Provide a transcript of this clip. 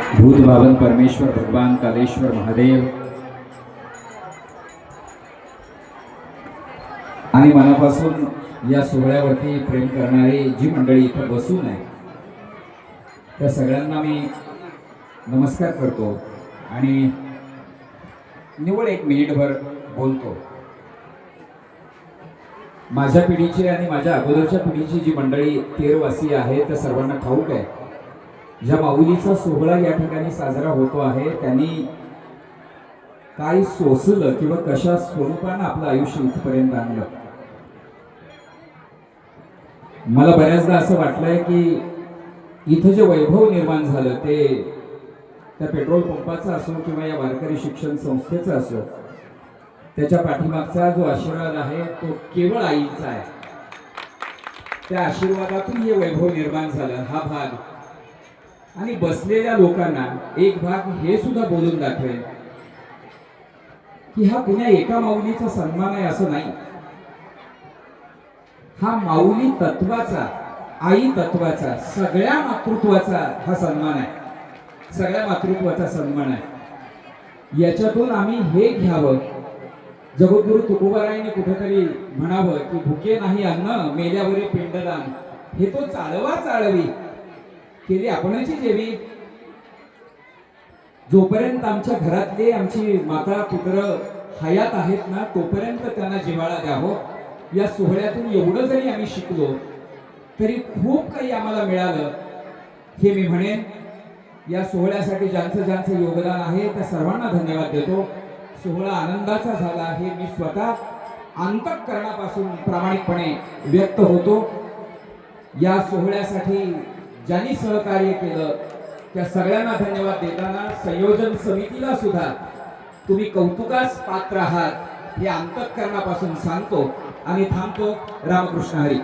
भूत भावन परमेश्वर भगवान कालेश्वर महादेव आणि मनापासून या सोहळ्यावरती प्रेम करणारी जी मंडळी इथं बसून आहे त्या सगळ्यांना मी नमस्कार करतो आणि निवड एक मिनिटभर बोलतो। माझ्या पिढीची आणि माझ्या अगोदरच्या पिढीची जी मंडळी तेरवासी आहे त्या सर्वांना ठाऊक आहे, ज्या माऊलीचा सोहळा या ठिकाणी साजरा होतो आहे त्यांनी काय सोसलं किंवा कशा स्वरूपानं आपलं आयुष्य इथपर्यंत आणलं। मला बऱ्याचदा असं वाटलंय की इथं जे वैभव निर्माण झालं ते त्या पेट्रोल पंपाचा असो किंवा या वारकरी शिक्षण संस्थेचा असो, त्याच्या पाठीमागचा जो आशीर्वाद आहे तो केवळ आईचा आहे। त्या आशीर्वादातून हे वैभव निर्माण झालं हा भाग। आणि बसलेल्या लोकांना एक भाग हे सुद्धा बोलून दाखवेल की हा कुण्या एका माऊलीचा सन्मान आहे असं नाही, हा माऊली तत्वाचा, आई तत्वाचा, सगळ्या मातृत्वाचा हा सन्मान आहे, सगळ्या मातृत्वाचा सन्मान आहे। याच्यातून आम्ही हे घ्यावं, जगद्गुरु तुकोबारायांनी कुठेतरी म्हणावं की भुके नाही अन्न मेल्यावरी पिंडदान, हे तो चालवा चालवी केली आपणची जेवी। जोपर्यंत आमच्या घरातले आमची माता पुत्र हयात आहेत ना तोपर्यंत त्यांना जिव्हाळा द्यावं। या सोहळ्यातून एवढं जरी आम्ही शिकलो तरी खूप काही आम्हाला मिळालं हे मी म्हणेन। या सोहळ्यासाठी ज्यांचं योगदान आहे त्या सर्वांना धन्यवाद देतो। सोहळा आनंदाचा झाला हे मी स्वतः अंतःकरणापासून प्रामाणिकपणे व्यक्त होतो। या सोहळ्यासाठी ज्यांनी सहकार्य केलं त्या सगळ्यांना धन्यवाद देताना संयोजन समितीला सुद्धा तुम्ही कौतुकास पात्र आहात हे अंतःकरणापासून सांगतो आणि थांबतो। रामकृष्ण हरी।